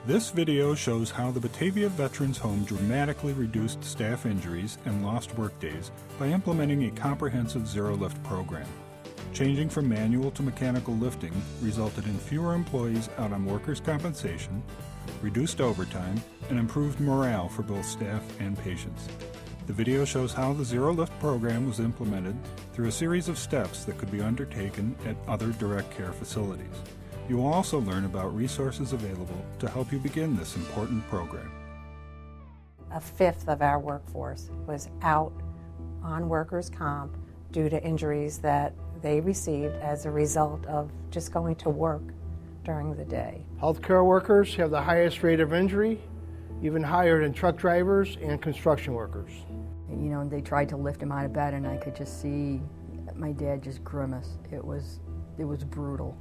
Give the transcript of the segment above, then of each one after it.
This video shows how the Batavia Veterans Home dramatically reduced staff injuries and lost workdays by implementing a comprehensive zero-lift program. Changing from manual to mechanical lifting resulted in fewer employees out on workers' compensation, reduced overtime, and improved morale for both staff and patients. The video shows how the zero-lift program was implemented through a series of steps that could be undertaken at other direct care facilities. You will also learn about resources available to help you begin this important program. A fifth of our workforce was out on workers' comp due to injuries that they received as a result of just going to work during the day. Healthcare workers have the highest rate of injury, even higher than truck drivers and construction workers. You know, they tried to lift him out of bed and I could just see my dad just grimace. It was brutal.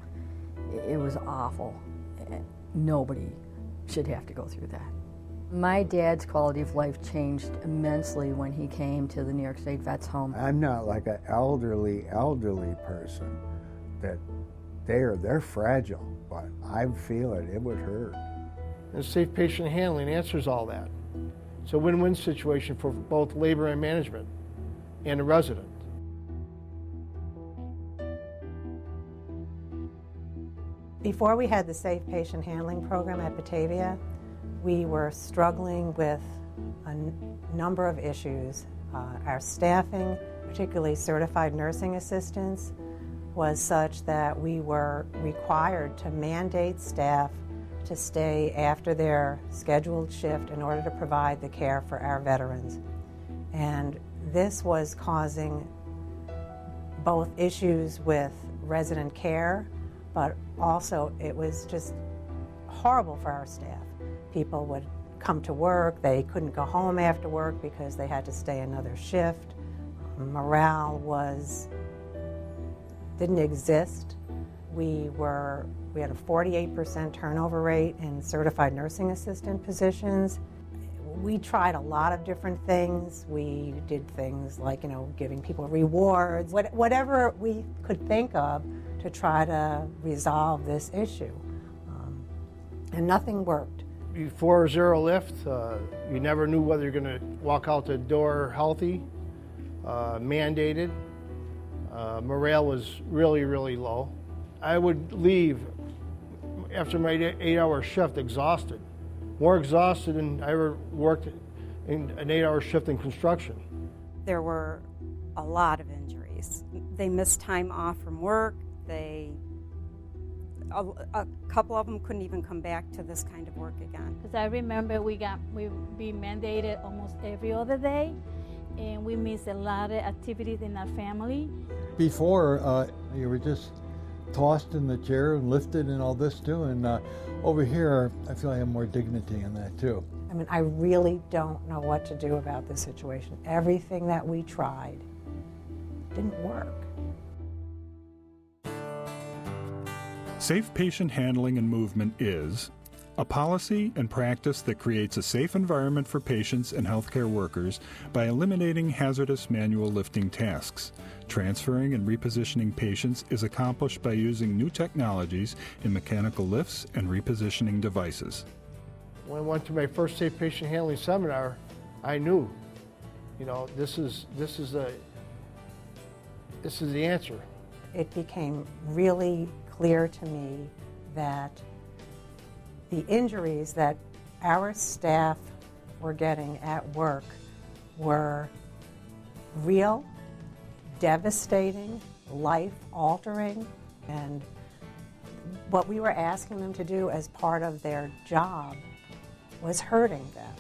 It was awful. Nobody should have to go through that. My dad's quality of life changed immensely when he came to the New York State Vets Home. I'm not like an elderly person that they're fragile, but I feel it would hurt. And safe patient handling answers all that. It's a win-win situation for both labor and management and the resident. Before we had the Safe Patient Handling program at Batavia, we were struggling with a number of issues. Our staffing, particularly certified nursing assistants, was such that we were required to mandate staff to stay after their scheduled shift in order to provide the care for our veterans. And this was causing both issues with resident care, but also it was just horrible for our staff. People would come to work, they couldn't go home after work because they had to stay another shift. Morale didn't exist. We had a 48% turnover rate in certified nursing assistant positions. We tried a lot of different things. We did things like, giving people rewards, whatever we could think of to try to resolve this issue. And nothing worked. Before zero lift, you never knew whether you're going to walk out the door healthy, mandated. Morale was really, really low. I would leave after my 8-hour shift exhausted, more exhausted than I ever worked in an 8-hour shift in construction. There were a lot of injuries. They missed time off from work. A couple of them couldn't even come back to this kind of work again. Because I remember we mandated almost every other day, and we missed a lot of activities in our family. Before, you were just tossed in the chair and lifted and all this too, and over here, I feel I have more dignity in that too. I mean, I really don't know what to do about this situation. Everything that we tried didn't work. Safe patient handling and movement is a policy and practice that creates a safe environment for patients and healthcare workers by eliminating hazardous manual lifting tasks. Transferring and repositioning patients is accomplished by using new technologies in mechanical lifts and repositioning devices. When I went to my first safe patient handling seminar, I knew, this is the answer. It became really clear to me that the injuries that our staff were getting at work were real, devastating, life-altering, and what we were asking them to do as part of their job was hurting them.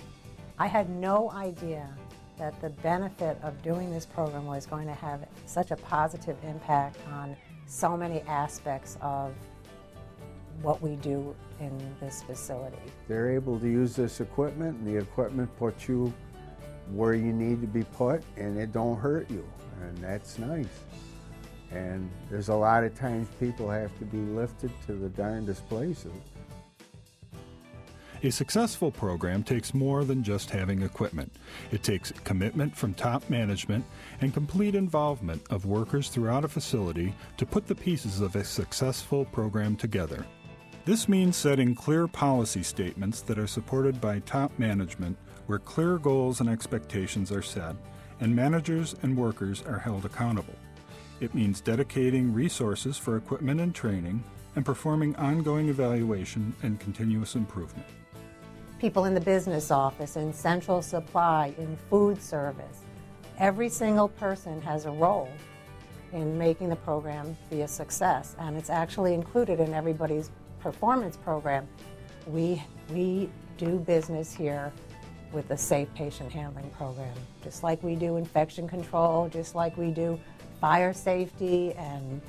I had no idea that the benefit of doing this program was going to have such a positive impact on so many aspects of what we do in this facility. They're able to use this equipment, and the equipment puts you where you need to be put, and it don't hurt you, and that's nice. And there's a lot of times people have to be lifted to the darndest places. A successful program takes more than just having equipment. It takes commitment from top management and complete involvement of workers throughout a facility to put the pieces of a successful program together. This means setting clear policy statements that are supported by top management, where clear goals and expectations are set, and managers and workers are held accountable. It means dedicating resources for equipment and training, and performing ongoing evaluation and continuous improvement. People in the business office, in central supply, in food service, every single person has a role in making the program be a success, and it's actually included in everybody's performance program. We do business here with the Safe Patient Handling Program, just like we do infection control, just like we do fire safety and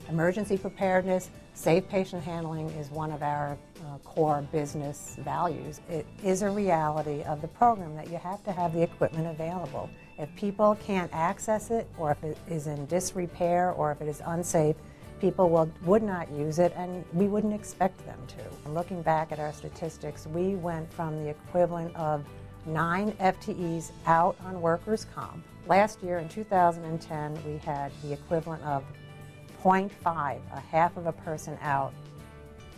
emergency preparedness. Safe patient handling is one of our core business values. It is a reality of the program that you have to have the equipment available. If people can't access it, or if it is in disrepair, or if it is unsafe, people would not use it, and we wouldn't expect them to. Looking back at our statistics, we went from the equivalent of 9 FTEs out on workers' comp. Last year, in 2010, we had the equivalent of 0.5, a half of a person out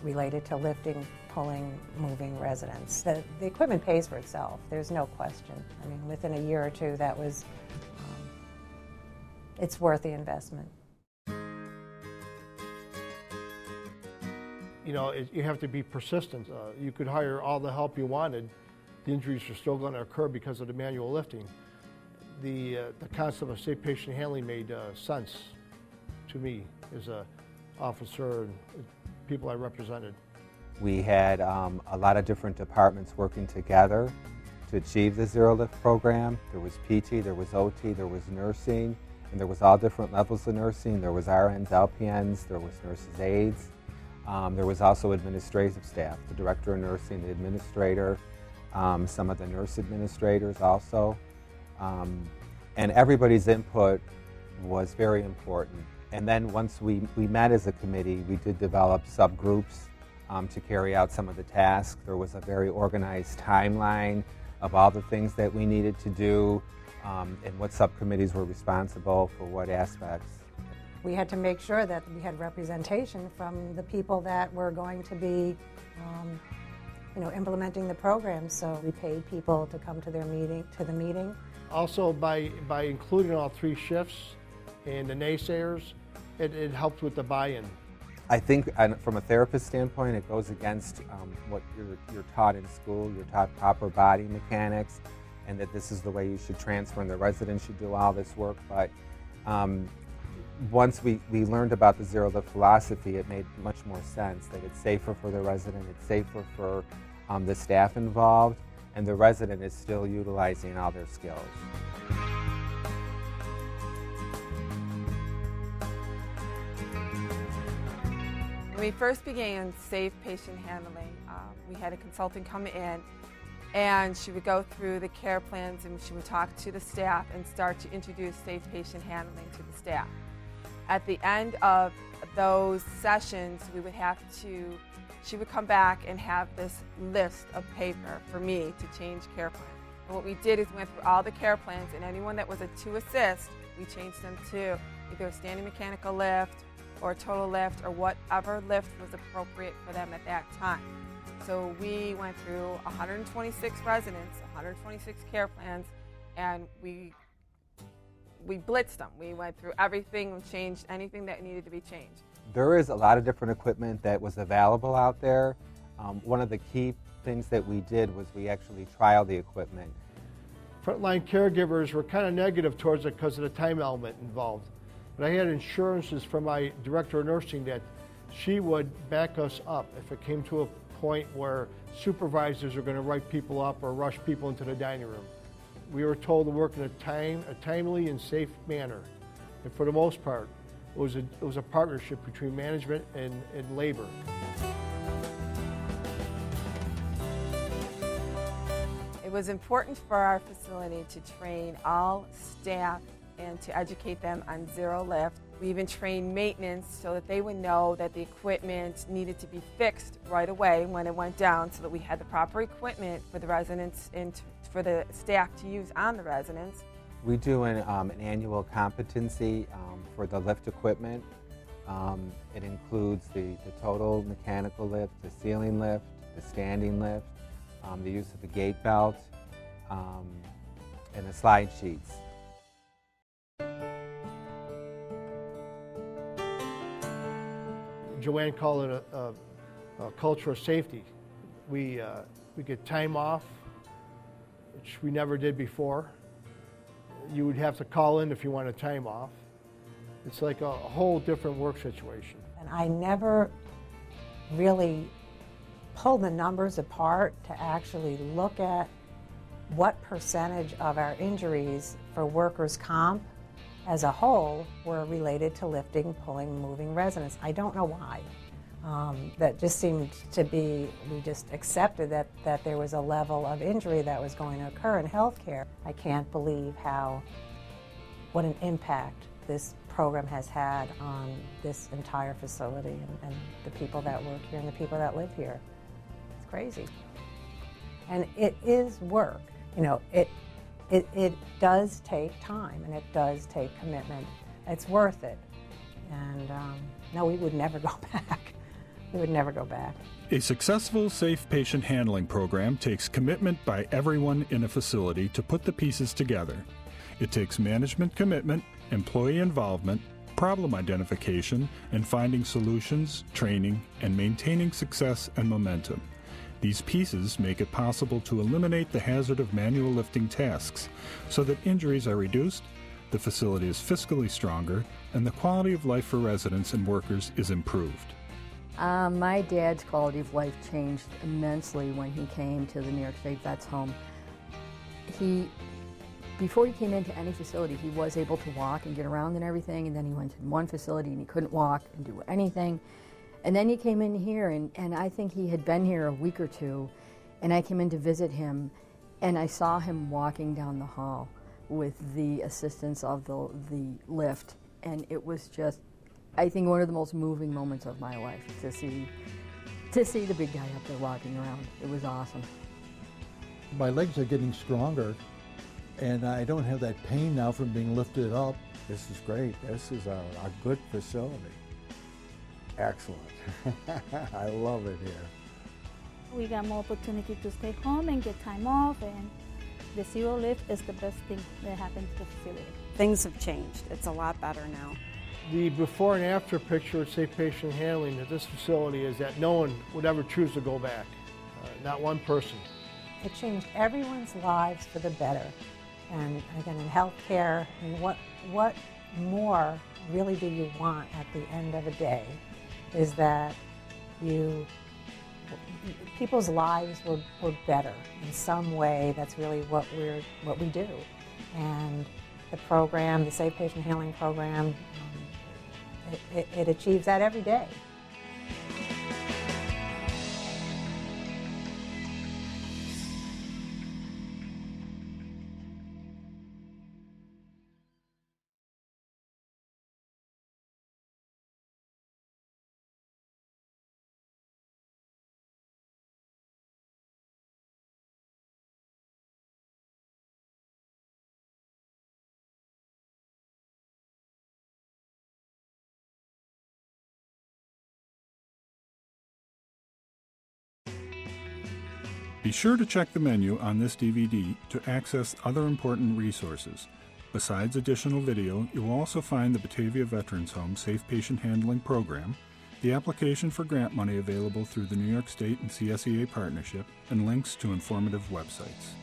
related to lifting, pulling, moving residents. The equipment pays for itself, there's no question. I mean, within a year or two, that was, it's worth the investment. You know, you have to be persistent. You could hire all the help you wanted. The injuries are still going to occur because of the manual lifting. The concept of safe patient handling made sense to me as an officer and people I represented. We had a lot of different departments working together to achieve the Zero Lift program. There was PT, there was OT, there was nursing, and there was all different levels of nursing. There was RNs, LPNs, there was nurses' aides. There was also administrative staff, the director of nursing, the administrator, some of the nurse administrators also. And everybody's input was very important. And then once we met as a committee, we did develop subgroups to carry out some of the tasks. There was a very organized timeline of all the things that we needed to do and what subcommittees were responsible for what aspects. We had to make sure that we had representation from the people that were going to be implementing the program. So we paid people to come to the meeting. Also, by including all 3 shifts and the naysayers, it helped with the buy-in. I think from a therapist standpoint, it goes against what you're taught in school. You're taught proper body mechanics, and that this is the way you should transfer, and the residents should do all this work. But once we learned about the Zero Lift philosophy, it made much more sense that it's safer for the resident, it's safer for the staff involved, and the resident is still utilizing all their skills. When we first began Safe Patient Handling, we had a consultant come in, and she would go through the care plans, and she would talk to the staff and start to introduce Safe Patient Handling to the staff. At the end of those sessions, she would come back and have this list of paper for me to change care plans. And what we did is we went through all the care plans, and anyone that was a 2 assist, we changed them to either a standing mechanical lift or a total lift or whatever lift was appropriate for them at that time. So we went through 126 residents, 126 care plans, and we blitzed them. We went through everything and changed anything that needed to be changed. There is a lot of different equipment that was available out there. One of the key things that we did was we actually trialed the equipment. Frontline caregivers were kind of negative towards it because of the time element involved. But I had assurances from my director of nursing that she would back us up if it came to a point where supervisors are going to write people up or rush people into the dining room. We were told to work in a timely and safe manner. And for the most part, it was a partnership between management and labor. It was important for our facility to train all staff and to educate them on Zero Lift. We even trained maintenance so that they would know that the equipment needed to be fixed right away when it went down, so that we had the proper equipment for the residents and for the staff to use on the residents. We do an annual competency for the lift equipment, It includes the total mechanical lift, the ceiling lift, the standing lift, the use of the gate belt, and the slide sheets. Joanne called it a culture of safety. We get time off, which we never did before. You would have to call in if you wanted time off. It's like a whole different work situation. And I never really pulled the numbers apart to actually look at what percentage of our injuries for workers' comp as a whole were related to lifting, pulling, moving residents. I don't know why. That just seemed to be, we just accepted that there was a level of injury that was going to occur in healthcare. I can't believe what an impact this program has had on this entire facility and the people that work here and the people that live here. It's crazy. And it is work. You know, it does take time and it does take commitment. It's worth it. And no, we would never go back. We would never go back. A successful safe patient handling program takes commitment by everyone in a facility to put the pieces together. It takes management commitment, employee involvement, problem identification, and finding solutions, training, and maintaining success and momentum. These pieces make it possible to eliminate the hazard of manual lifting tasks so that injuries are reduced, the facility is fiscally stronger, and the quality of life for residents and workers is improved. My dad's quality of life changed immensely when he came to the New York State Vets Home. Before he came into any facility, he was able to walk and get around and everything, and then he went to one facility and he couldn't walk and do anything. And then he came in here, and I think he had been here a week or two, and I came in to visit him, and I saw him walking down the hall with the assistance of the lift, and it was just, I think, one of the most moving moments of my life to see the big guy up there walking around. It was awesome. My legs are getting stronger, and I don't have that pain now from being lifted up. This is great. This is a good facility. Excellent. I love it here. We got more opportunity to stay home and get time off, and the zero lift is the best thing that happened to the facility. Things have changed. It's a lot better now. The before and after picture of safe patient handling at this facility is that no one would ever choose to go back, not one person. It changed everyone's lives for the better. And again, in healthcare, and what more really do you want at the end of a day is that people's lives were better in some way. That's really what we do. And the program, the Safe Patient Handling Program, it achieves that every day. Be sure to check the menu on this DVD to access other important resources. Besides additional video, you will also find the Batavia Veterans Home Safe Patient Handling Program, the application for grant money available through the New York State and CSEA partnership, and links to informative websites.